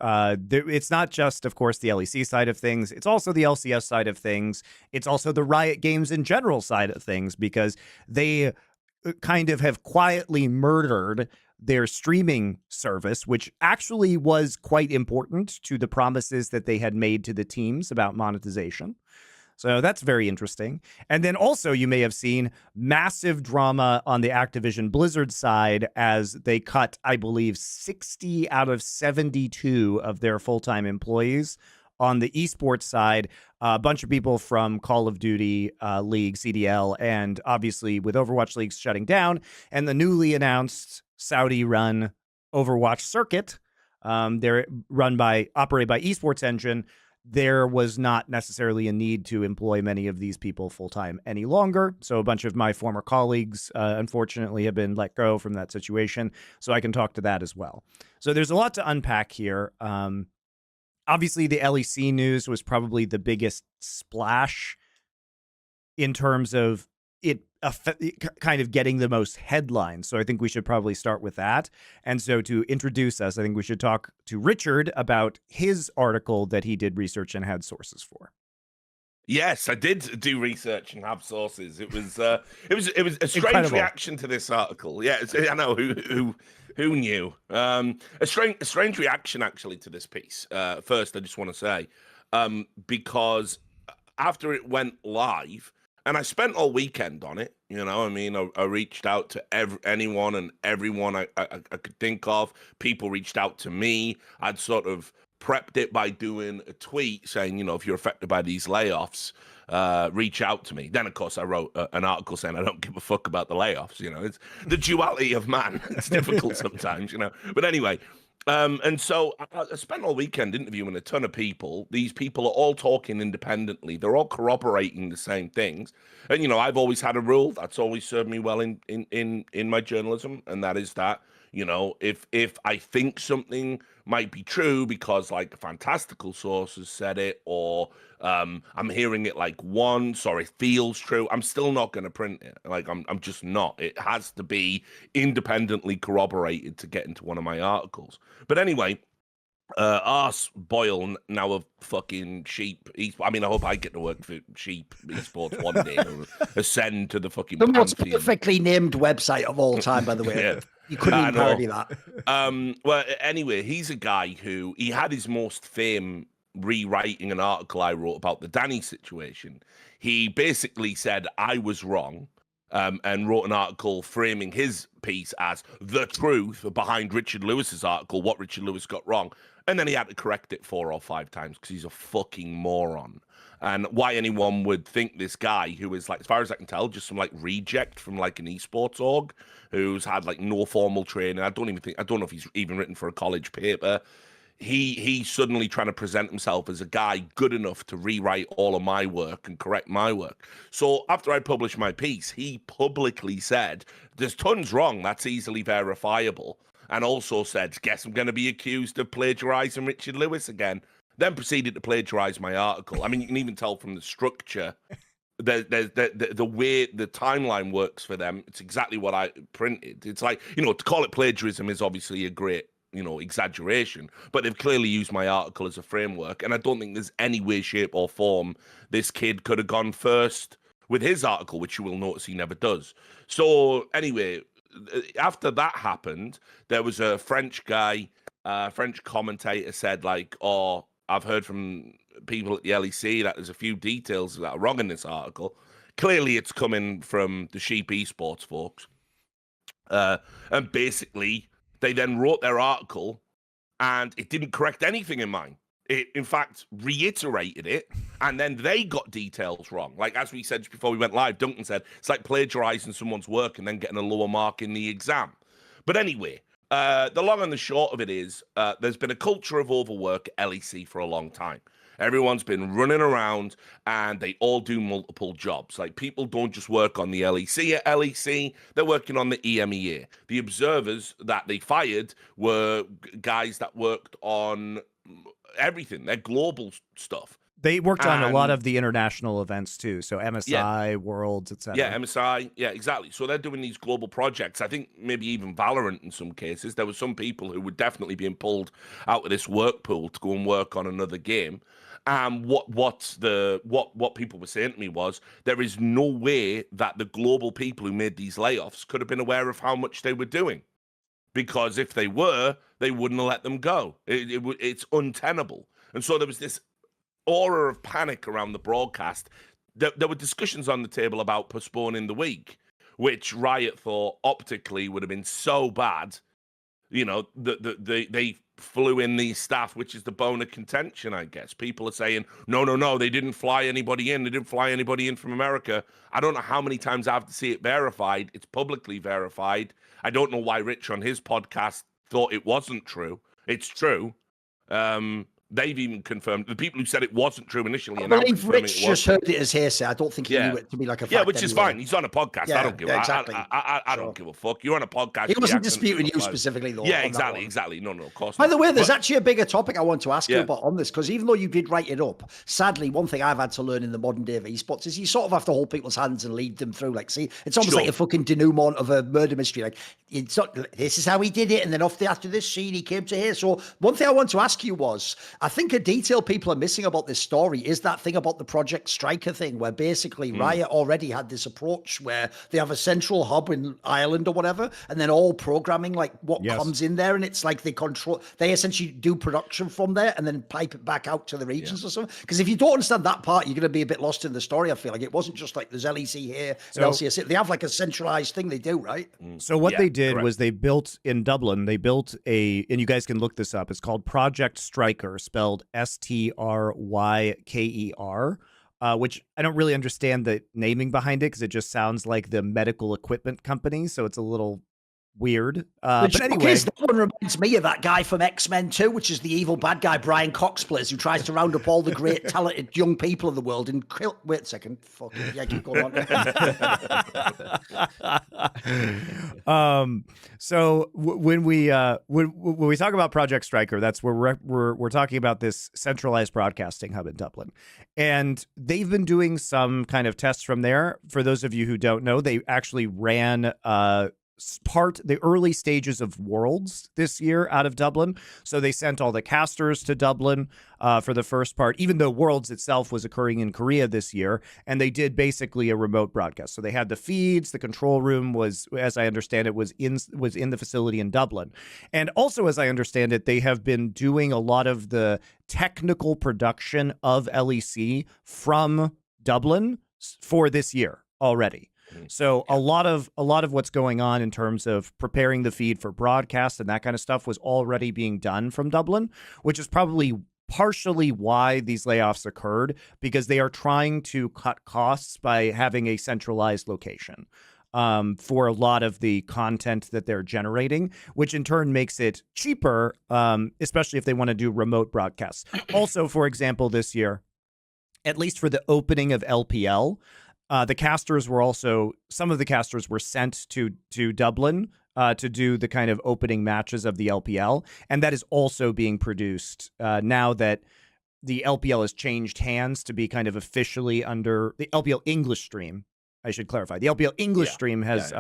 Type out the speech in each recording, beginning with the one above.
It's not just, of course, the LEC side of things. It's also the LCS side of things. It's also the Riot Games in general side of things, because they kind of have quietly murdered their streaming service, which actually was quite important to the promises that they had made to the teams about monetization. So that's very interesting. And then also, you may have seen massive drama on the Activision Blizzard side as they cut, I believe, 60 out of 72 of their full-time employees. On the esports side, a bunch of people from Call of Duty League, CDL, and obviously with Overwatch League shutting down, and the newly announced Saudi-run Overwatch circuit, they're operated by Esports Engine. There was not necessarily a need to employ many of these people full-time any longer. So a bunch of my former colleagues, unfortunately, have been let go from that situation. So I can talk to that as well. So there's a lot to unpack here. Obviously, the LEC news was probably the biggest splash in terms of it kind of getting the most headlines. So I think we should probably start with that. And so to introduce us, I think we should talk to Richard about his article that he did research and had sources for. Yes, I did do research and have sources. It was a strange Incredible. Reaction to this article. Yeah, I know who knew. A strange reaction actually to this piece. First, I just want to say, because after it went live, and I spent all weekend on it, you know, I mean, I reached out to anyone and everyone I could think of. People reached out to me. I'd sort of prepped it by doing a tweet saying, you know, if you're affected by these layoffs, reach out to me. Then, of course, I wrote an article saying I don't give a fuck about the layoffs. You know, it's the duality of man. It's difficult sometimes, you know. But anyway, and so I spent all weekend interviewing a ton of people. These people are all talking independently. They're all corroborating the same things. And, you know, I've always had a rule that's always served me well in my journalism, and that is that, you know, if I think something might be true because like a fantastical source has said it, or I'm hearing it like once, or it feels true, I'm still not going to print it. Like I'm just not. It has to be independently corroborated to get into one of my articles. But anyway, arse Boyle, now of fucking sheep. I mean, I hope I get to work for sheep esports one day and ascend to the fucking the most perfectly named website of all time, by the way. Yeah. You couldn't even parody that. Well, anyway, he's a guy who he had his most fame rewriting an article I wrote about the Danny situation. He basically said I was wrong, and wrote an article framing his piece as the truth behind Richard Lewis's article, what Richard Lewis got wrong. And then he had to correct it 4 or 5 times because he's a fucking moron. And why anyone would think this guy, who is, like, as far as I can tell, just some like reject from like an esports org, who's had like no formal training. I don't know if he's even written for a college paper. He's suddenly trying to present himself as a guy good enough to rewrite all of my work and correct my work. So after I published my piece, he publicly said, there's tons wrong, that's easily verifiable. And also said, guess I'm going to be accused of plagiarizing Richard Lewis again. Then proceeded to plagiarize my article. I mean, you can even tell from the structure, the way the timeline works for them. It's exactly what I printed. It's like, you know, to call it plagiarism is obviously a great, you know, exaggeration, but they've clearly used my article as a framework. And I don't think there's any way, shape or form this kid could have gone first with his article, which you will notice he never does. So anyway, after that happened, there was a French guy, French commentator said like, oh, I've heard from people at the LEC that there's a few details that are wrong in this article. Clearly it's coming from the sheep esports folks. And basically they then wrote their article and it didn't correct anything in mine. It, in fact, reiterated it, and then they got details wrong. Like, as we said before we went live, Duncan said, it's like plagiarizing someone's work and then getting a lower mark in the exam. But anyway, the long and the short of it is, there's been a culture of overwork at LEC for a long time. Everyone's been running around, and they all do multiple jobs. Like, people don't just work on the LEC at LEC, they're working on the EMEA. The observers that they fired were guys that worked on everything. They're global stuff. They worked on a lot of the international events too, so MSI, Worlds, etc. Yeah, MSI, yeah, exactly. So they're doing these global projects. I think maybe even Valorant in some cases. There were some people who were definitely being pulled out of this work pool to go and work on another game. What people were saying to me was there is no way that the global people who made these layoffs could have been aware of how much they were doing, because if they were, they wouldn't have let them go. It's untenable. And so there was this aura of panic around the broadcast. There were discussions on the table about postponing the week, which Riot thought optically would have been so bad. You know, they flew in these staff, which is the bone of contention, I guess. People are saying, no, they didn't fly anybody in. They didn't fly anybody in from America. I don't know how many times I have to see it verified. It's publicly verified. I don't know why Rich on his podcast thought it wasn't true. It's true. They've even confirmed, the people who said it wasn't true initially. I believe Rich just heard it as hearsay. I don't think he knew it to be like a fact. Yeah, which is fine. He's on a podcast. I don't give exactly. I don't give a fuck. You're on a podcast. He wasn't disputing you specifically, though. Yeah, exactly. No, of course not. By the way, there's but, actually a bigger topic I want to ask you about on this, because even though you did write it up, sadly, one thing I've had to learn in the modern day of esports is you sort of have to hold people's hands and lead them through. Like, see, it's almost like a fucking denouement of a murder mystery. Like, it's not, this is how he did it, and then after this scene, he came to here. So one thing I want to ask you was, I think a detail people are missing about this story is that thing about the Project Striker thing, where basically Riot already had this approach where they have a central hub in Ireland or whatever, and then all programming, like what comes in there, and it's like they essentially do production from there and then pipe it back out to the regions or something. Because if you don't understand that part, you're going to be a bit lost in the story. I feel like it wasn't just like there's LEC here, LCS. They have like a centralized thing they do, right? So what they did was they built in Dublin, and you guys can look this up. It's called Project Striker, spelled Stryker, which I don't really understand the naming behind it because it just sounds like the medical equipment company. So it's a little weird. But anyway, that one reminds me of that guy from X-Men 2, which is the evil bad guy Brian Cox plays, who tries to round up all the great talented young people in the world and wait a second. Fucking keep going on. So when we talk about Project Striker, that's where we're talking about this centralized broadcasting hub in Dublin, and they've been doing some kind of tests from there. For those of you who don't know, they actually ran the early stages of Worlds this year out of Dublin. So they sent all the casters to Dublin for the first part, even though Worlds itself was occurring in Korea this year, and they did basically a remote broadcast. So they had the feeds, the control room was, as I understand it, was in the facility in Dublin. And also, as I understand it, they have been doing a lot of the technical production of LEC from Dublin for this year already. So a lot of what's going on in terms of preparing the feed for broadcast and that kind of stuff was already being done from Dublin, which is probably partially why these layoffs occurred, because they are trying to cut costs by having a centralized location for a lot of the content that they're generating, which in turn makes it cheaper, especially if they want to do remote broadcasts. Also, for example, this year, at least for the opening of LPL, some of the casters were sent to Dublin to do the kind of opening matches of the LPL. And that is also being produced now that the LPL has changed hands to be kind of officially under the LPL English stream. I should clarify. The LPL English stream has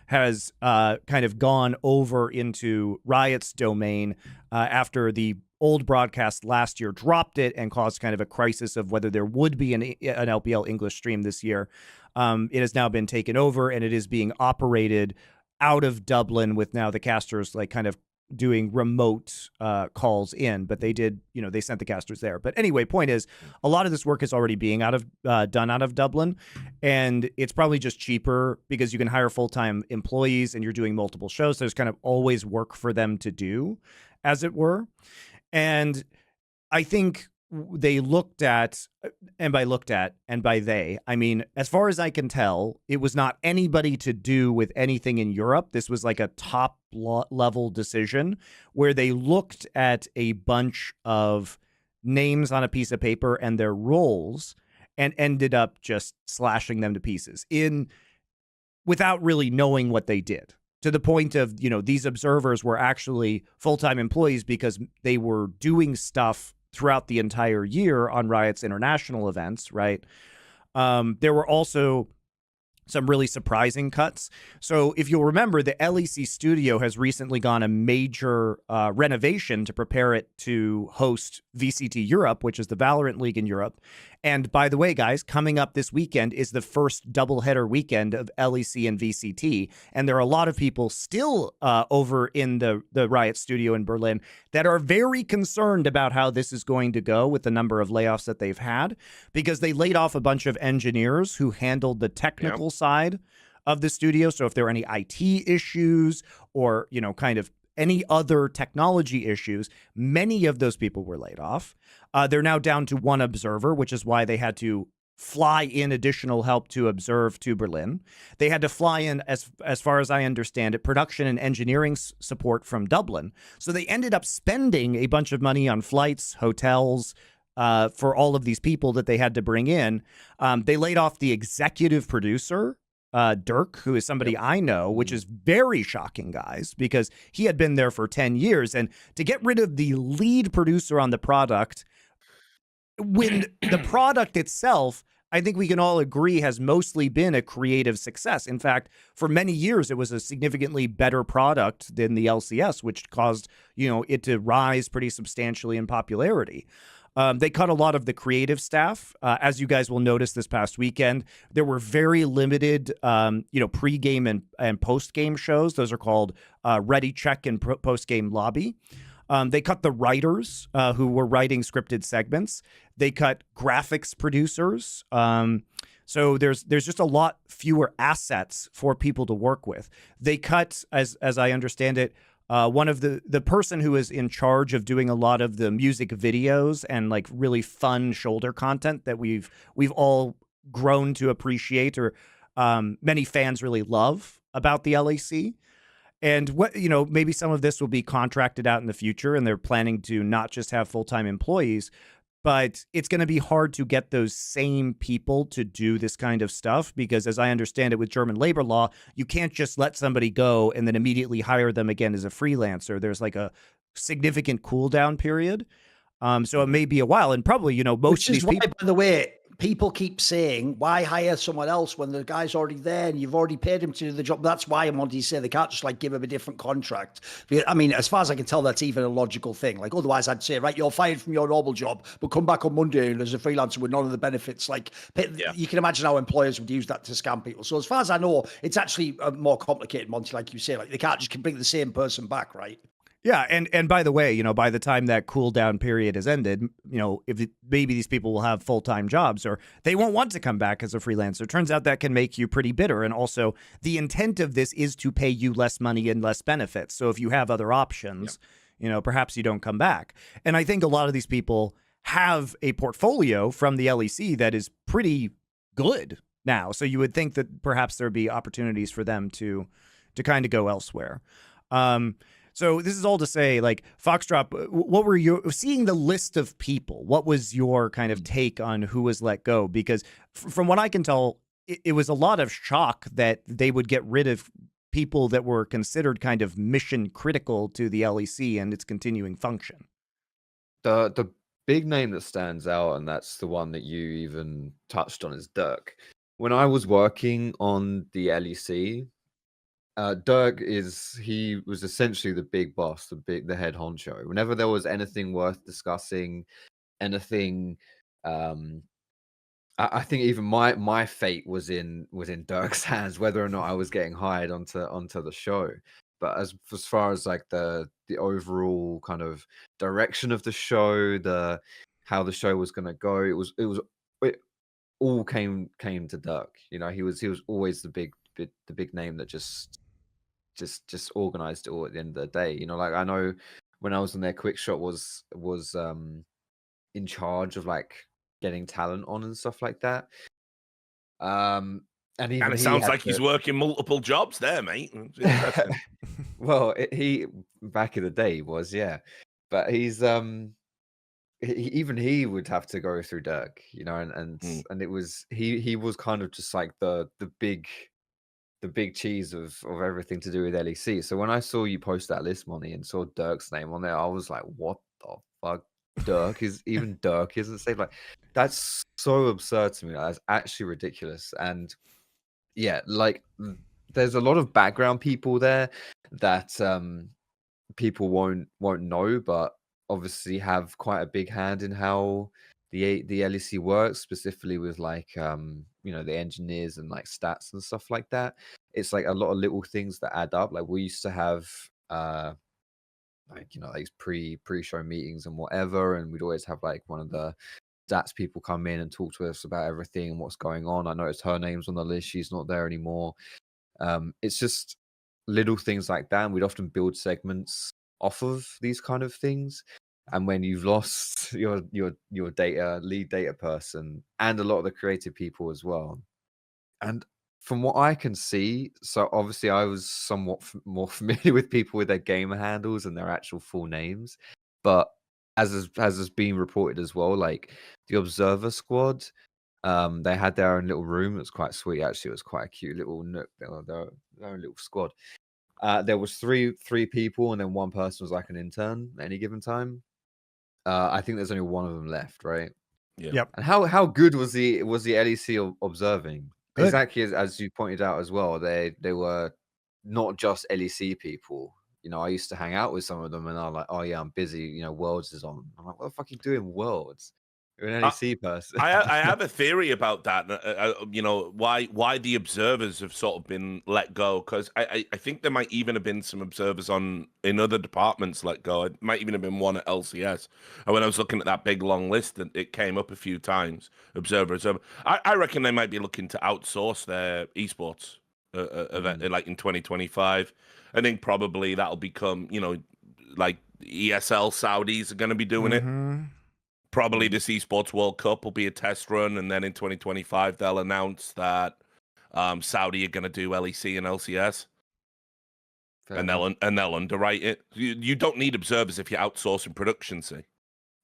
kind of gone over into Riot's domain after the old broadcast last year dropped it and caused kind of a crisis of whether there would be an LPL English stream this year. It has now been taken over, and it is being operated out of Dublin with now the casters like kind of doing remote calls in, but they did, they sent the casters there. But anyway, point is, a lot of this work is already being done out of Dublin, and it's probably just cheaper because you can hire full-time employees and you're doing multiple shows. There's kind of always work for them to do, as it were. And I think they looked at, and by they, I mean, as far as I can tell, it was not anybody to do with anything in Europe. This was like a top level decision where they looked at a bunch of names on a piece of paper and their roles and ended up just slashing them to pieces without really knowing what they did. To the point of, these observers were actually full-time employees because they were doing stuff throughout the entire year on Riot's international events, right? There were also some really surprising cuts. So if you'll remember, the LEC studio has recently gone a major renovation to prepare it to host VCT Europe, which is the Valorant League in Europe. And by the way, guys, coming up this weekend is the first doubleheader weekend of LEC and VCT. And there are a lot of people still over in the Riot studio in Berlin that are very concerned about how this is going to go with the number of layoffs that they've had, because they laid off a bunch of engineers who handled the technical side of the studio. So if there are any IT issues or, you know, kind of any other technology issues, many of those people were laid off. They're now down to one observer, which is why they had to fly in additional help to observe to Berlin. They had to fly in, as far as I understand it, production and engineering support from Dublin. So they ended up spending a bunch of money on flights, hotels, for all of these people that they had to bring in. They laid off the executive producer, Dirk, who is somebody I know, which is very shocking, guys, because he had been there for 10 years. And to get rid of the lead producer on the product, when the product itself, I think we can all agree, has mostly been a creative success. In fact, for many years, it was a significantly better product than the LCS, which caused, you know, it to rise pretty substantially in popularity. They cut a lot of the creative staff. As you guys will notice this past weekend, there were very limited, pre-game and post-game shows. Those are called Ready Check and Post-Game Lobby. They cut the writers who were writing scripted segments. They cut graphics producers. So there's just a lot fewer assets for people to work with. They cut, as I understand it, one of the person who is in charge of doing a lot of the music videos and like really fun shoulder content that we've all grown to appreciate, or many fans really love about the LEC. And what, you know, maybe some of this will be contracted out in the future, and they're planning to not just have full-time employees, but it's going to be hard to get those same people to do this kind of stuff, because as I understand it, with German labor law, you can't just let somebody go and then immediately hire them again as a freelancer. There's like a significant cool down period. So it may be a while, and probably, you know, most of these people, by the way, people keep saying, why hire someone else when the guy's already there and you've already paid him to do the job? That's why Monte say they can't just like give him a different contract. I mean, as far as I can tell, that's even a logical thing. Like, otherwise I'd say, right, you're fired from your normal job, but come back on Monday and as a freelancer with none of the benefits. Like, you can imagine how employers would use that to scam people. So as far as I know, it's actually more complicated, Monte, like you say. Like, they can't just bring the same person back, right? Yeah, and by the way, you know, by the time that cool down period is ended, you know, maybe these people will have full-time jobs, or they won't want to come back as a freelancer. Turns out that can make you pretty bitter. And also, the intent of this is to pay you less money and less benefits. So if you have other options, you know, perhaps you don't come back. And I think a lot of these people have a portfolio from the LEC that is pretty good now. So you would think that perhaps there'd be opportunities for them to kind of go elsewhere. So this is all to say, like, Foxdrop, what were you seeing the list of people? What was your kind of take on who was let go? Because from what I can tell, it was a lot of shock that they would get rid of people that were considered kind of mission critical to the LEC and its continuing function. The big name that stands out, and that's the one that you even touched on, is Dirk. When I was working on the LEC, Dirk he was essentially the big boss, the head honcho. Whenever there was anything worth discussing, anything, I think even my fate was in Dirk's hands, whether or not I was getting hired onto the show. But as far as like the overall kind of direction of the show, how the show was going to go, it all came to Dirk. You know, he was always the big name that just organized it all at the end of the day. You know, like, I know when I was in there, Quickshot was in charge of like getting talent on and stuff like that. And it sounds like he's working multiple jobs there, mate. Well, he back in the day he was, yeah, but he's even he would have to go through Dirk, you know, and it was he was kind of just like the big cheese of everything to do with LEC. So when I saw you post that list, Monty, and saw Dirk's name on there, I was like, what the fuck? Dirk isn't safe. Like, that's so absurd to me. That's actually ridiculous. And yeah, like there's a lot of background people there that people won't know, but obviously have quite a big hand in how the LEC works, specifically with like the engineers and like stats and stuff like that. It's like a lot of little things that add up. Like we used to have these pre-show meetings and whatever, and we'd always have like one of the stats people come in and talk to us about everything and what's going on. I noticed her name's on the list, she's not there anymore. It's just little things like that, and we'd often build segments off of these kind of things. And when you've lost your lead data person and a lot of the creative people as well, and from what I can see, so obviously I was somewhat more familiar with people with their gamer handles and their actual full names, but as has been reported as well, like the Observer Squad, they had their own little room. It was quite sweet, actually. It was quite a cute little nook. Their own little squad. There was three people, and then one person was like an intern at any given time. I think there's only one of them left, right? Yeah. Yep. And how good was the LEC observing? Good. Exactly as you pointed out as well. They were not just LEC people. I used to hang out with some of them, and I'm like, oh yeah, I'm busy. Worlds is on. I'm like, what the fuck are you doing, Worlds? You're an LEC person. I have a theory about that. Why the observers have sort of been let go, because I think there might even have been some observers in other departments let go. It might even have been one at LCS. And when I was looking at that big long list, it came up a few times. Observer. I reckon they might be looking to outsource their esports event like in 2025. I think probably that'll become like ESL Saudis are going to be doing it. Probably this Esports World Cup will be a test run, and then in 2025 they'll announce that Saudi are going to do LEC and LCS, and they'll underwrite it. You don't need observers if you're outsourcing production. See,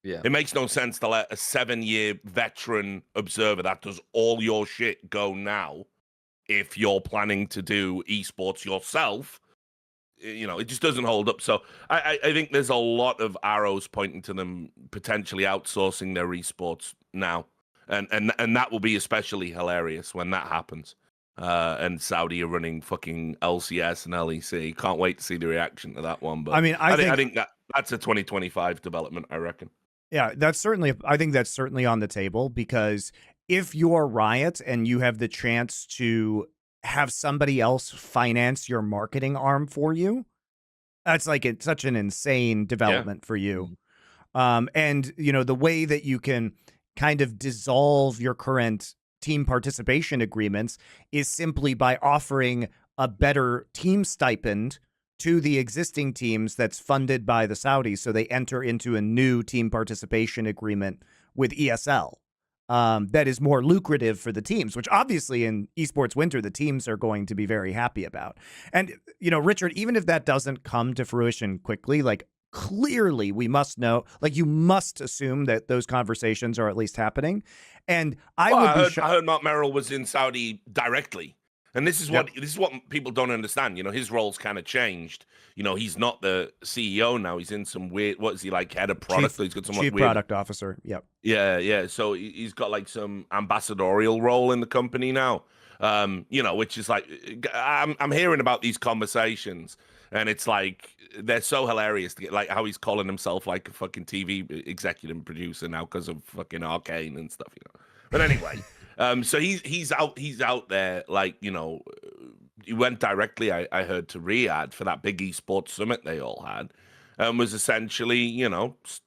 yeah, it makes no sense to let a 7-year veteran observer that does all your shit go now if you're planning to do esports yourself. It just doesn't hold up. So I think there's a lot of arrows pointing to them potentially outsourcing their esports now. And that will be especially hilarious when that happens. And Saudi are running fucking LCS and LEC. Can't wait to see the reaction to that one. But I mean, I think that's a 2025 development, I reckon. Yeah, I think that's certainly on the table, because if you're Riot and you have the chance to have somebody else finance your marketing arm for you, that's like it's such an insane development for you. And the way that you can kind of dissolve your current team participation agreements is simply by offering a better team stipend to the existing teams that's funded by the Saudis, so they enter into a new team participation agreement with ESL. That is more lucrative for the teams, which obviously in esports winter, the teams are going to be very happy about. And, Richard, even if that doesn't come to fruition quickly, like clearly we must know, like you must assume that those conversations are at least happening. And I heard Mark Merrill was in Saudi directly. And this is what people don't understand. His role's kind of changed. He's not the CEO now. He's in some weird, what is he, like head of product? He's got some chief weird product officer. Yep. Yeah. So he's got like some ambassadorial role in the company now. Which is like, I'm hearing about these conversations, and it's like they're so hilarious to get, like how he's calling himself like a fucking TV executive producer now because of fucking Arcane and stuff. But anyway. So he's out there, like, he went directly, I heard, to Riyadh for that big esports summit they all had, and was essentially,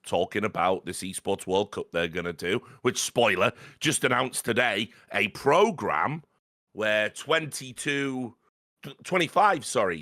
talking about this esports World Cup they're going to do, which, spoiler, just announced today, a program where 25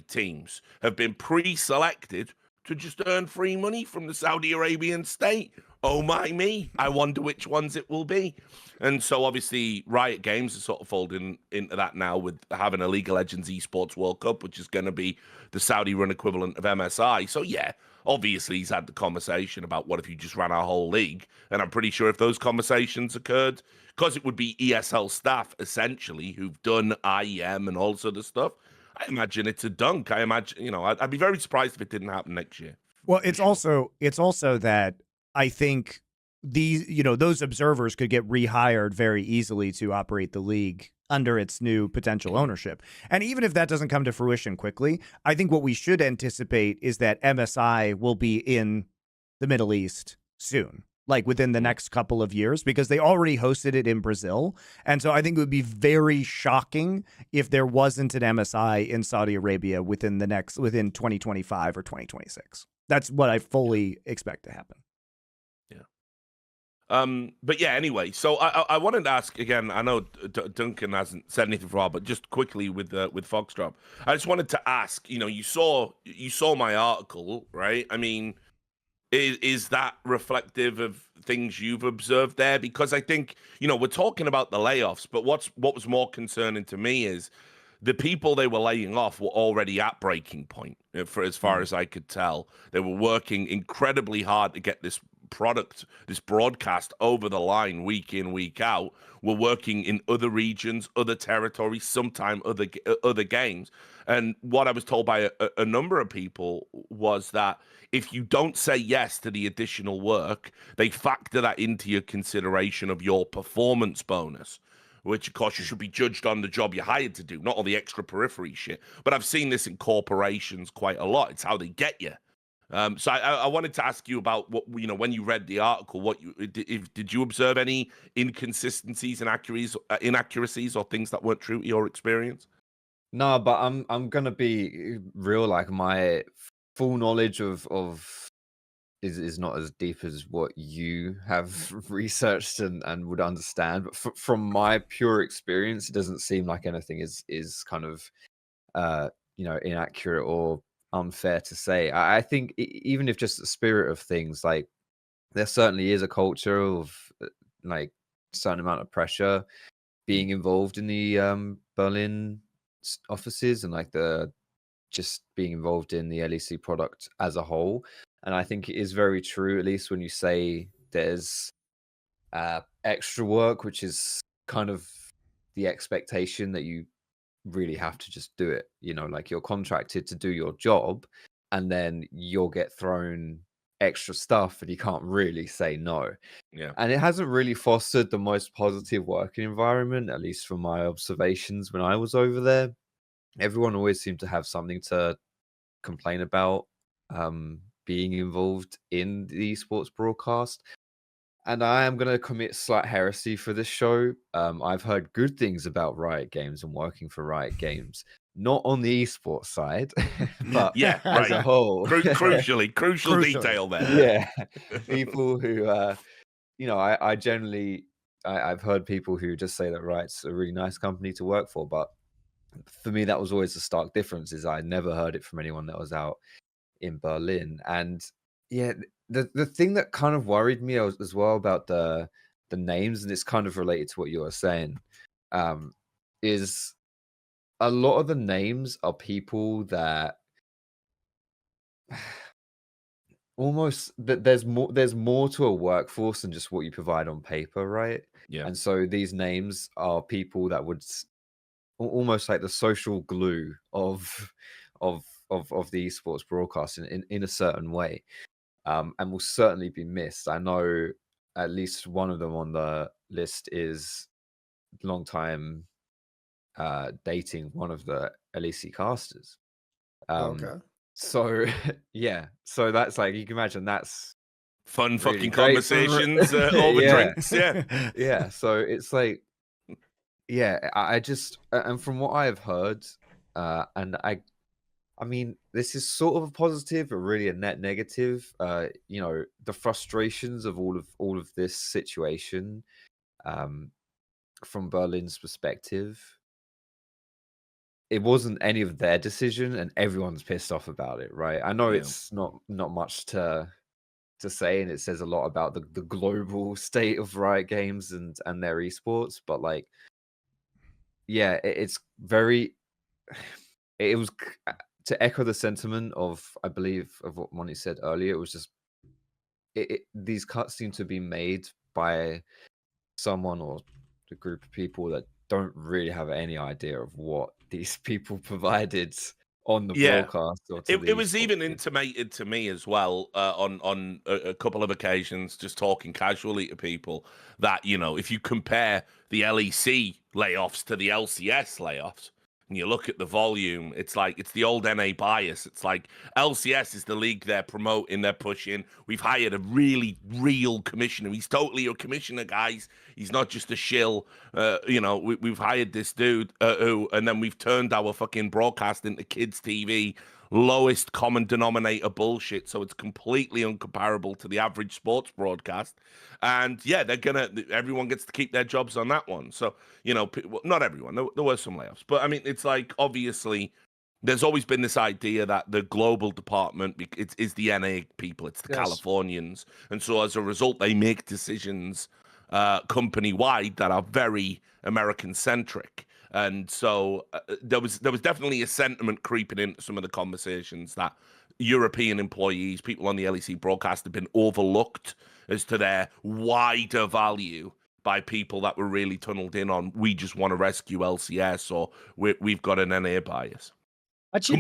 teams have been pre-selected to just earn free money from the Saudi Arabian state. Oh my me, I wonder which ones it will be. And so obviously Riot Games is sort of folding into that now with having a League of Legends Esports World Cup, which is going to be the Saudi run equivalent of MSI. So yeah, obviously he's had the conversation about what if you just ran our whole league. And I'm pretty sure if those conversations occurred, because it would be ESL staff essentially who've done IEM and all this other stuff, I imagine it's a dunk. I imagine, I'd be very surprised if it didn't happen next year. Well, it's also that I think those observers could get rehired very easily to operate the league under its new potential ownership. And even if that doesn't come to fruition quickly, I think what we should anticipate is that MSI will be in the Middle East soon, like within the next couple of years, because they already hosted it in Brazil. And so I think it would be very shocking if there wasn't an MSI in Saudi Arabia within 2025 or 2026. That's what I fully expect to happen. But yeah, anyway, so I wanted to ask again. I know Duncan hasn't said anything for a while, but just quickly with Foxdrop, I just wanted to ask. You saw my article, right? I mean, is that reflective of things you've observed there? Because I think we're talking about the layoffs, but what was more concerning to me is the people they were laying off were already at breaking point. For as far as I could tell, they were working incredibly hard to get this broadcast over the line week in, week out. We're working in other regions, other territories, sometimes other games. And what I was told by a number of people was that if you don't say yes to the additional work, they factor that into your consideration of your performance bonus, which, of course, you should be judged on the job you're hired to do, not all the extra periphery shit. But I've seen this in corporations quite a lot. It's how they get you. So I wanted to ask you about what when you read the article, did you observe any inconsistencies and inaccuracies or things that weren't true to your experience? No, but I'm gonna be real. Like, my full knowledge of is not as deep as what you have researched and would understand. But from my pure experience, it doesn't seem like anything is kind of inaccurate or unfair to say. I think even if just the spirit of things, like, there certainly is a culture of like certain amount of pressure being involved in the Berlin offices, and like the just being involved in the LEC product as a whole. And I think it is very true, at least when you say there's extra work, which is kind of the expectation that you really have to just do it. Like, you're contracted to do your job, and then you'll get thrown extra stuff and you can't really say no. Yeah. And it hasn't really fostered the most positive working environment, at least from my observations when I was over there. Everyone always seemed to have something to complain about being involved in the esports broadcast. And I am going to commit slight heresy for this show. I've heard good things about Riot Games and working for Riot Games, not on the esports side, but yeah, as a whole. Crucial detail there. Yeah, people who, I generally, I've heard people who just say that Riot's a really nice company to work for, but for me, that was always the stark difference. Is I never heard it from anyone that was out in Berlin. And yeah, the thing that kind of worried me as well about the names, and it's kind of related to what you were saying, is a lot of the names are people that almost there's more to a workforce than just what you provide on paper, right? Yeah. And so these names are people that would almost like the social glue of the esports broadcasting in a certain way, and will certainly be missed. I know at least one of them on the list is long time dating one of the LEC casters. Okay. So yeah, so that's like, you can imagine that's fun really fucking great conversations over drinks. Yeah. Yeah. So it's like, yeah, I just, and from what I have heard, and I mean, this is sort of a positive, but really a net negative. The frustrations of all of this situation, from Berlin's perspective, it wasn't any of their decision, and everyone's pissed off about it, right? I know it's not much to say, and it says a lot about the global state of Riot Games and their esports, but like, yeah, it's very. It was to echo the sentiment of, I believe, of what Monte said earlier. It was just these cuts seem to be made by someone or a group of people that don't really have any idea of what these people provided on the Yeah. broadcast. Or It was even intimated to me as well on a couple of occasions, just talking casually to people, that, you know, if you compare the LEC layoffs to the LCS layoffs, and you look at the volume, it's like, it's the old NA bias. It's like LCS is the league they're promoting, they're pushing. We've hired a really real commissioner. He's totally a commissioner, guys. He's not just a shill. You know, we've hired this dude and then we've turned our fucking broadcast into kids' TV, lowest common denominator bullshit. So it's completely uncomparable to the average sports broadcast. And yeah, everyone gets to keep their jobs on that one. So, you know, not everyone, there were some layoffs, but I mean, it's like, obviously there's always been this idea that the global department is the NA people, it's the Californians. And so as a result, they make decisions company-wide that are very American-centric. And so there was definitely a sentiment creeping into some of the conversations that European employees, people on the LEC broadcast, have been overlooked as to their wider value by people that were really tunneled in on, we just want to rescue LCS, or we've got an NA bias. Actually,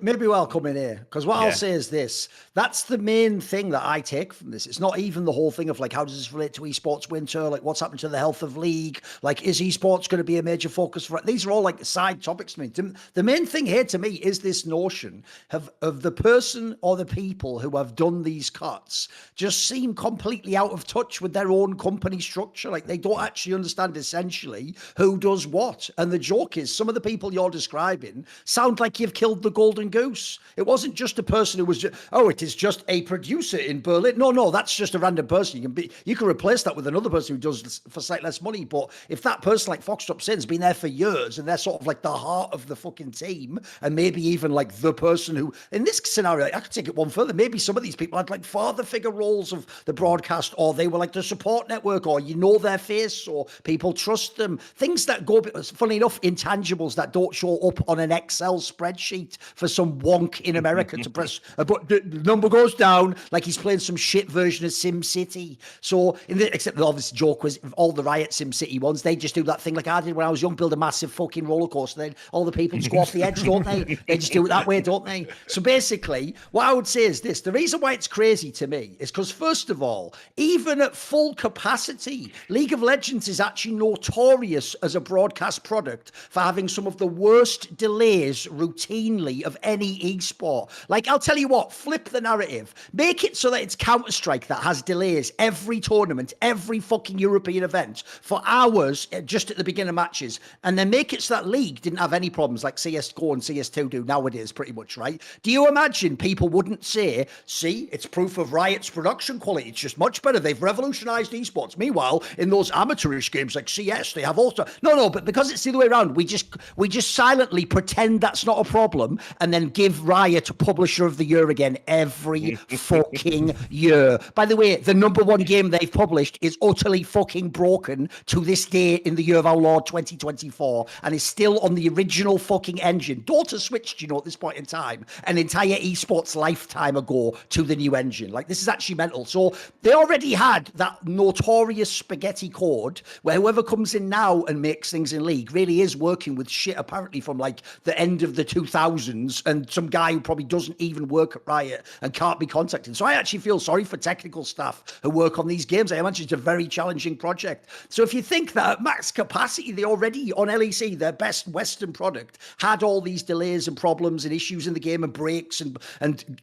maybe I'll come in here, because what I'll say is this. That's the main thing that I take from this. It's not even the whole thing of like, how does this relate to esports winter? Like, what's happened to the health of league? Like, is esports going to be a major focus for it? These are all like side topics to me. The main thing here to me is this notion of the person or the people who have done these cuts just seem completely out of touch with their own company structure. Like, they don't actually understand essentially who does what. And the joke is, some of the people you're describing sound like you've killed the golden goose. It wasn't just a person who was it is just a producer in Berlin. No, that's just a random person. You can replace that with another person who does for slightly less money. But if that person, like Foxdrop said, has been there for years and they're sort of like the heart of the fucking team, and maybe even like the person who, in this scenario, I could take it one further. Maybe some of these people had like father figure roles of the broadcast, or they were like the support network, or you know their face, or people trust them. Things that go, funny enough, intangibles that don't show up on an Excel spreadsheet for some wonk in America to press but the number goes down, like he's playing some shit version of Sim City. So except the obvious joke was all the Riot Sim City ones, they just do that thing like I did when I was young, build a massive fucking roller coaster, then all the people just go off the edge, don't they? They just do it that way, don't they? So basically what I would say is this: the reason why it's crazy to me is because, first of all, even at full capacity, League of Legends is actually notorious as a broadcast product for having some of the worst delays routinely of any esport. Like, I'll tell you what, flip the narrative. Make it so that it's Counter-Strike that has delays every tournament, every fucking European event for hours just at the beginning of matches. And then make it so that League didn't have any problems like CSGO and CS2 do nowadays, pretty much, right? Do you imagine people wouldn't say, see, it's proof of Riot's production quality, it's just much better, they've revolutionized esports. Meanwhile, in those amateurish games like CS, they have also... No, but because it's the other way around, we just silently pretend that's not a problem, and then give Riot Publisher of the Year again every fucking year. By the way, the number one game they've published is utterly fucking broken to this day in the year of our Lord 2024, and is still on the original fucking engine. Daughter switched, at this point in time, an entire esports lifetime ago to the new engine. Like, this is actually mental. So they already had that notorious spaghetti code where whoever comes in now and makes things in League really is working with shit apparently from like the end of the 2000s, and some guy who probably doesn't even work at Riot and can't be contacted. So I actually feel sorry for technical staff who work on these games. I imagine it's a very challenging project. So if you think that at max capacity, they already, on LEC, their best Western product, had all these delays and problems and issues in the game and breaks, and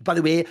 by the way,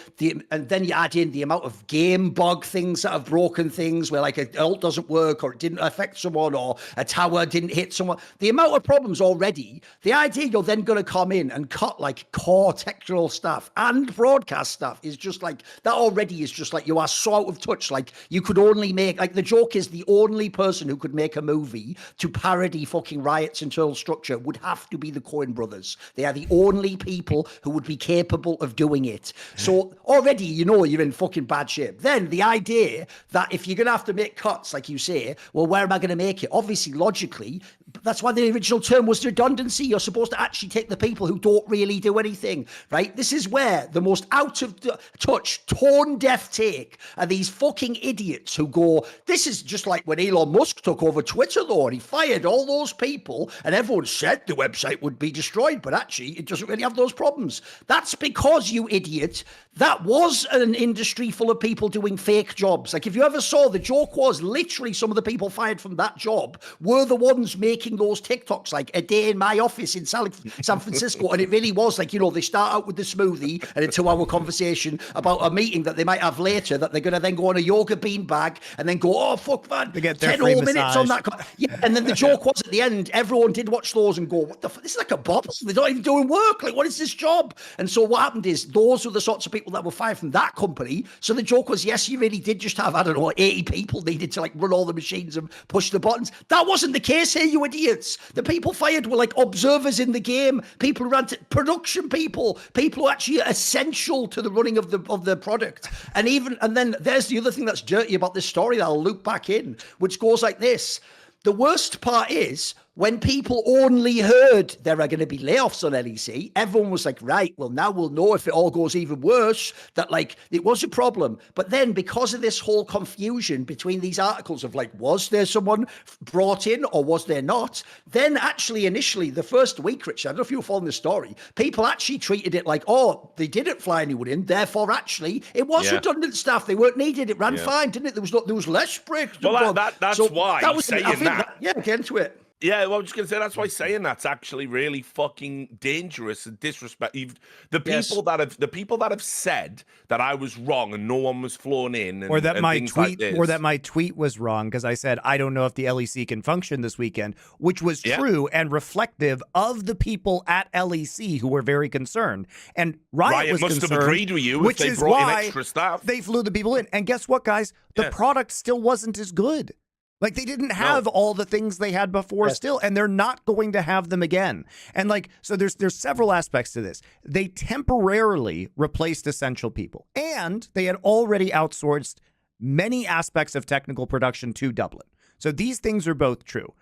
and then you add in the amount of game bug things that have broken things where like an ult doesn't work, or it didn't affect someone, or a tower didn't hit someone. The amount of problems already, the idea you're then going to come in and cut like core technical stuff and broadcast stuff is just like, that already is just like, you are so out of touch. Like, you could only make, like, the joke is the only person who could make a movie to parody fucking Riot's internal structure would have to be the Coen brothers. They are the only people who would be capable of doing it. So already, you're in fucking bad shape. Then the idea that if you're going to have to make cuts, like you say, well, where am I going to make it? Obviously, logically, That's why the original term was redundancy. You're supposed to actually take the people who don't really do anything, right? This is where the most out of touch, tone deaf take are these fucking idiots who go, this is just like when Elon Musk took over Twitter, though, and he fired all those people, and everyone said the website would be destroyed, but actually it doesn't really have those problems. That's because, you idiot, that was an industry full of people doing fake jobs. Like, if you ever saw, the joke was literally some of the people fired from that job were the ones making those TikToks, like a day in my office in San Francisco. And it really was like, they start out with the smoothie and a 2-hour conversation about a meeting that they might have later that they're going to then go on a yoga beanbag and then go, oh, fuck, man, they get their 10 free whole minutes on massage. that. Yeah, and then the joke was at the end, everyone did watch those and go, what the fuck? This is like a bubble. They're not even doing work. Like, what is this job? And so what happened is those were the sorts of people that were fired from that company. So the joke was, yes, you really did just have, I don't know, 80 people needed to like run all the machines and push the buttons. That wasn't the case here, you idiots. The people fired were like observers in the game, people who ran production people who actually are essential to the running of the product. And then there's the other thing that's dirty about this story that I'll loop back in, which goes like this. The worst part is when people only heard there are going to be layoffs on LEC, everyone was like, right, well, now we'll know if it all goes even worse, that like it was a problem. But then because of this whole confusion between these articles of like, was there someone brought in or was there not? Then actually initially the first week, Richard, I don't know if you were following the story, people actually treated it like, oh, they didn't fly anyone in, therefore actually it was redundant staff. They weren't needed. It ran fine, didn't it? There was less breaks. Well, that's so why that was saying that. Get into it. Yeah, well, I was just going to say that's why saying that's actually really fucking dangerous and disrespectful. The people that have said that I was wrong and no one was flown in, or that my tweet was wrong because I said I don't know if the LEC can function this weekend, which was true and reflective of the people at LEC who were very concerned. And Riot was must concerned, have agreed with you, which if they is brought in why extra staff. They flew the people in. And guess what, guys? The product still wasn't as good. Like, they didn't have all the things they had before still, and they're not going to have them again. And like, so there's several aspects to this. They temporarily replaced essential people, and they had already outsourced many aspects of technical production to Dublin. So these things are both true.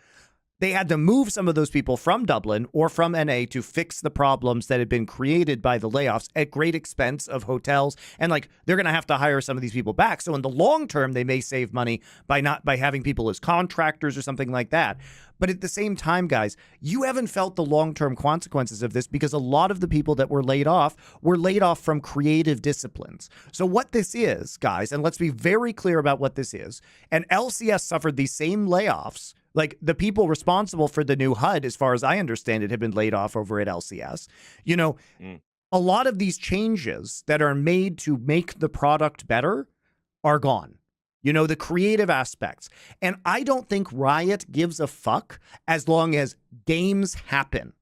They had to move some of those people from Dublin or from NA to fix the problems that had been created by the layoffs at great expense of hotels. And like, they're going to have to hire some of these people back. So in the long term, they may save money by having people as contractors or something like that. But at the same time, guys, you haven't felt the long-term consequences of this because a lot of the people that were laid off from creative disciplines. So what this is, guys, and let's be very clear about what this is, and LCS suffered these same layoffs. Like, the people responsible for the new HUD, as far as I understand it, have been laid off over at LCS. A lot of these changes that are made to make the product better are gone. The creative aspects. And I don't think Riot gives a fuck as long as games happen.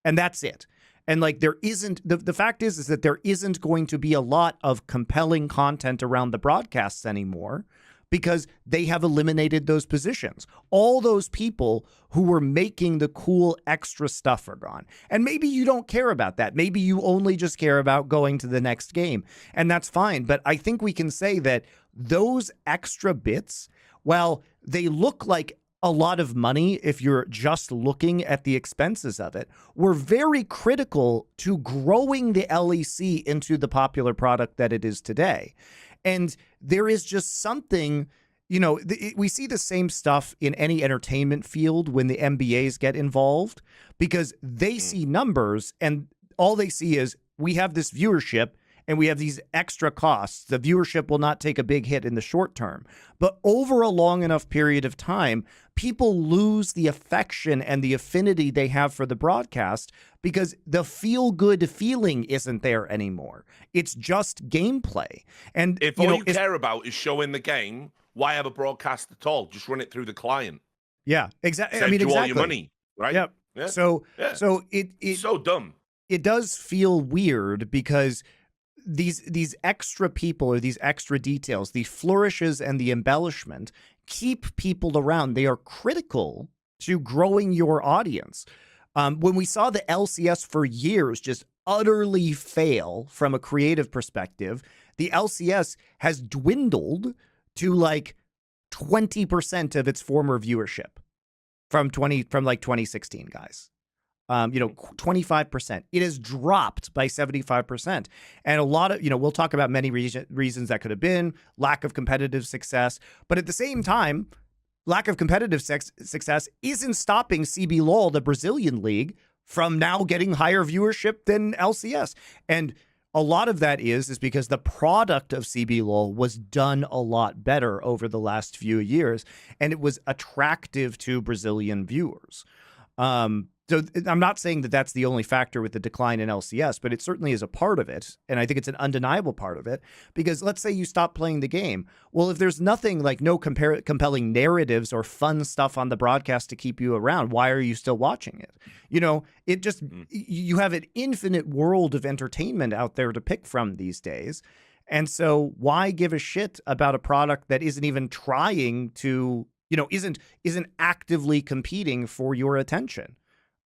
And that's it. And like, there isn't, the fact is that there isn't going to be a lot of compelling content around the broadcasts anymore, because they have eliminated those positions. All those people who were making the cool extra stuff are gone. And maybe you don't care about that. Maybe you only just care about going to the next game. And that's fine. But I think we can say that those extra bits, while they look like a lot of money if you're just looking at the expenses of it, were very critical to growing the LEC into the popular product that it is today. And there is just something, we see the same stuff in any entertainment field when the MBAs get involved, because they see numbers and all they see is we have this viewership and we have these extra costs. The viewership will not take a big hit in the short term, but over a long enough period of time, people lose the affection and the affinity they have for the broadcast because the feel-good feeling isn't there anymore. It's just gameplay. And if all you care about is showing the game, why have a broadcast at all? Just run it through the client. Yeah, exactly. Save you all your money, right? Yep. Yeah. So it's so dumb. It does feel weird because these extra people or these extra details, the flourishes and the embellishment keep people around. They are critical to growing your audience. When we saw the LCS for years just utterly fail from a creative perspective, the LCS has dwindled to like 20% of its former viewership. from like 2016, guys. 25%. It has dropped by 75%. And a lot of, we'll talk about many reasons that could have been lack of competitive success. But at the same time, lack of competitive success isn't stopping CBLOL, the Brazilian league, from now getting higher viewership than LCS. And a lot of that is because the product of CBLOL was done a lot better over the last few years, and it was attractive to Brazilian viewers. So I'm not saying that that's the only factor with the decline in LCS, but it certainly is a part of it. And I think it's an undeniable part of it, because let's say you stop playing the game. Well, if there's nothing like no compelling narratives or fun stuff on the broadcast to keep you around, why are you still watching it? It just, you have an infinite world of entertainment out there to pick from these days. And so why give a shit about a product that isn't even trying to, isn't actively competing for your attention?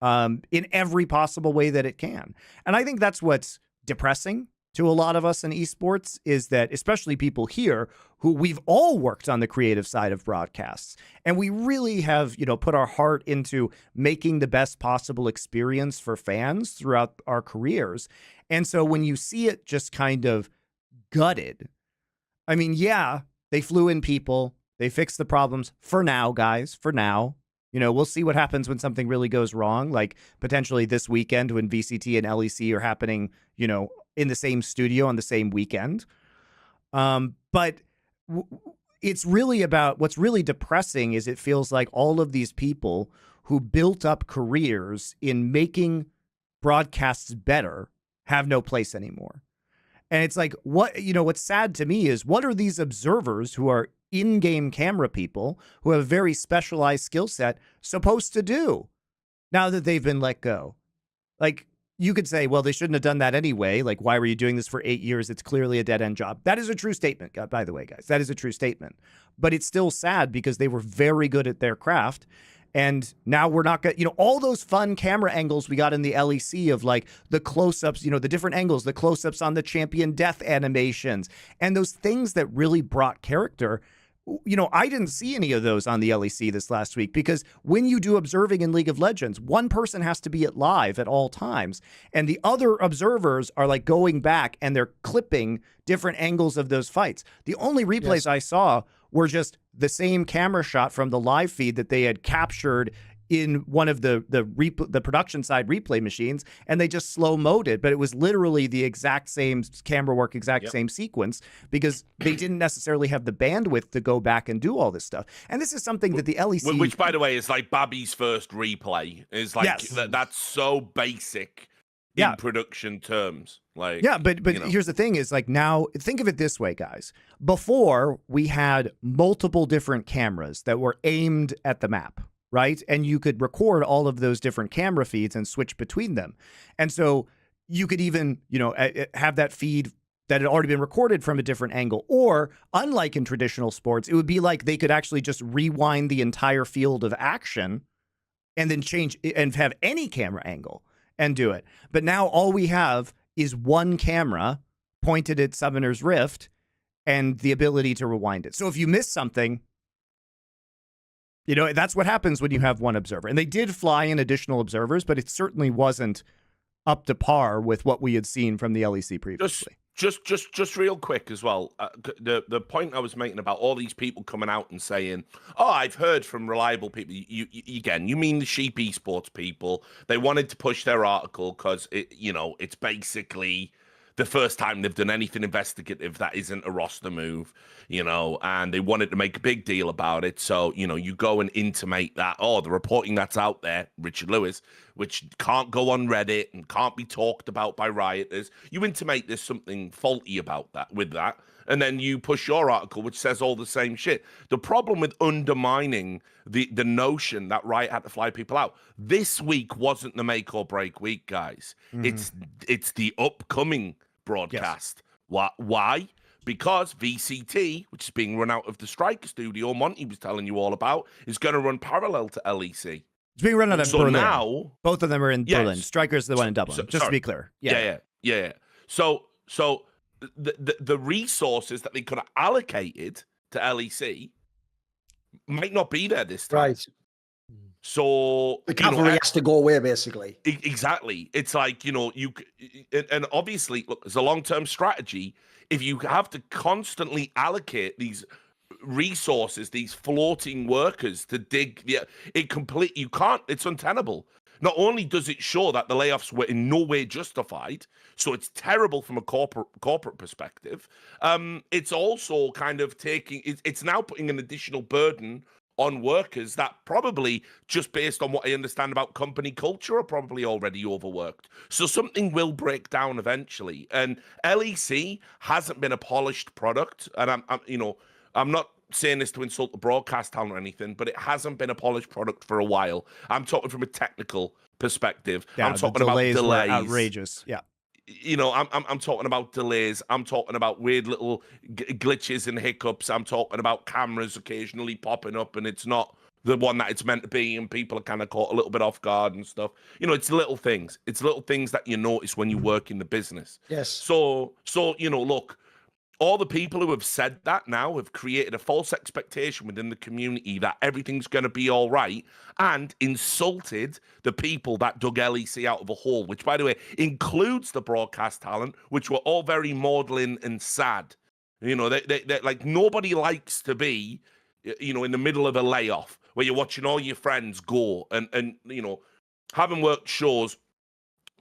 In every possible way that it can. And I think that's what's depressing to a lot of us in esports, is that especially people here who we've all worked on the creative side of broadcasts, and we really have, put our heart into making the best possible experience for fans throughout our careers. And so when you see it just kind of gutted, I mean, yeah, they flew in people, they fixed the problems for now, guys, for now. We'll see what happens when something really goes wrong, like potentially this weekend when VCT and LEC are happening, in the same studio on the same weekend. But it's really about, what's really depressing is it feels like all of these people who built up careers in making broadcasts better have no place anymore. And it's like, what's sad to me is, what are these observers who are in-game camera people who have a very specialized skill set supposed to do now that they've been let go? Like, you could say, well, they shouldn't have done that anyway. Like, why were you doing this for 8 years? It's clearly a dead-end job. That is a true statement, by the way, guys. That is a true statement. But it's still sad because they were very good at their craft. And now we're not going to, all those fun camera angles we got in the LEC of like the close-ups, the different angles, the close-ups on the champion death animations, and those things that really brought character. I didn't see any of those on the LEC this last week, because when you do observing in League of Legends, one person has to be at live at all times. And the other observers are like going back and they're clipping different angles of those fights. The only replays I saw were just the same camera shot from the live feed that they had captured in one of the production side replay machines, and they just slow-moed it, but it was literally the exact same camera work, same sequence, because they didn't necessarily have the bandwidth to go back and do all this stuff. And this is something that the LEC, which by the way is like Babby's first replay, is like that's so basic in production terms. Like, but here's the thing is, like, now think of it this way, guys. Before, we had multiple different cameras that were aimed at the map, right? And you could record all of those different camera feeds and switch between them. And so you could even, have that feed that had already been recorded from a different angle. Or unlike in traditional sports, it would be like they could actually just rewind the entire field of action and then change and have any camera angle and do it. But now all we have is one camera pointed at Summoner's Rift and the ability to rewind it. So if you miss something, that's what happens when you have one observer. And they did fly in additional observers, but it certainly wasn't up to par with what we had seen from the LEC previously. Just real quick as well. The point I was making about all these people coming out and saying, "Oh, I've heard from reliable people." You mean the sheep esports people? They wanted to push their article because it's basically the first time they've done anything investigative that isn't a roster move, and they wanted to make a big deal about it. So, you go and intimate that, the reporting that's out there, Richard Lewis, which can't go on Reddit and can't be talked about by rioters. You intimate there's something faulty about that, and then you push your article, which says all the same shit. The problem with undermining the notion that Riot had to fly people out, this week wasn't the make or break week, guys. Mm-hmm. It's the upcoming broadcast. Yes. Why? Because VCT, which is being run out of the Striker studio, Monte was telling you all about, is going to run parallel to LEC. It's being run out of Berlin. Now, both of them are in Berlin. Striker's the one in Dublin, just to be clear. Yeah. So the resources that they could have allocated to LEC might not be there this time. Right. So the cavalry has to go away, basically. Exactly. It's like, and obviously, look, as a long-term strategy, if you have to constantly allocate these resources, these floating workers to dig, you can't, it's untenable. Not only does it show that the layoffs were in no way justified, so it's terrible from a corporate perspective, it's also kind of it's now putting an additional burden on workers that probably, just based on what I understand about company culture, are probably already overworked. So something will break down eventually. And LEC hasn't been a polished product. And I'm not saying this to insult the broadcast talent or anything, but it hasn't been a polished product for a while. I'm talking from a technical perspective. Yeah, I'm talking about delays. Were outrageous. Yeah. I'm talking about delays. I'm talking about weird little glitches and hiccups. I'm talking about cameras occasionally popping up and it's not the one that it's meant to be, and people are kind of caught a little bit off guard and stuff. It's little things. It's little things that you notice when you work in the business. Yes. So look, all the people who have said that now have created a false expectation within the community that everything's going to be all right, and insulted the people that dug LEC out of a hole, which, by the way, includes the broadcast talent, which were all very maudlin and sad. They like, nobody likes to be, in the middle of a layoff where you're watching all your friends go, and having worked shows.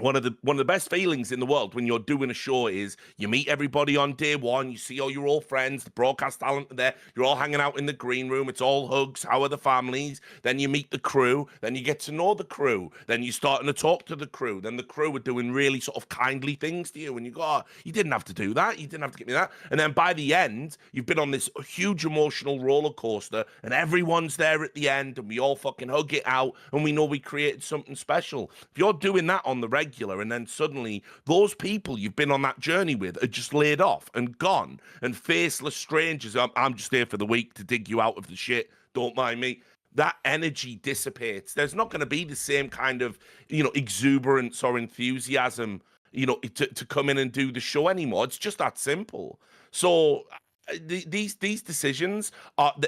One of the best feelings in the world when you're doing a show is you meet everybody on day one, you see all your old friends, the broadcast talent are there, you're all hanging out in the green room, it's all hugs, how are the families? Then you meet the crew, then you get to know the crew, then you're starting to talk to the crew, then the crew are doing really sort of kindly things to you, and you go, oh, you didn't have to do that, you didn't have to give me that. And then by the end, you've been on this huge emotional roller coaster, and everyone's there at the end, and we all fucking hug it out, and we know we created something special. If you're doing that on the regular, and then suddenly those people you've been on that journey with are just laid off and gone, and faceless strangers, I'm just here for the week to dig you out of the shit, don't mind me. That energy dissipates. There's not going to be the same kind of, exuberance or enthusiasm, to come in and do the show anymore. It's just that simple. So these decisions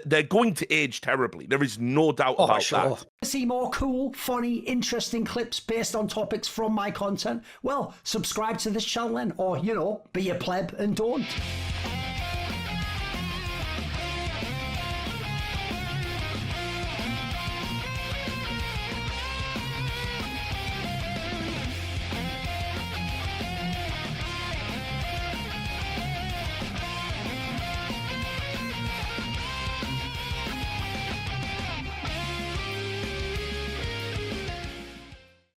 they're going to age terribly. There is no doubt about that. See more cool, funny, interesting clips based on topics from my content? Well, subscribe to this channel then, or be a pleb and don't.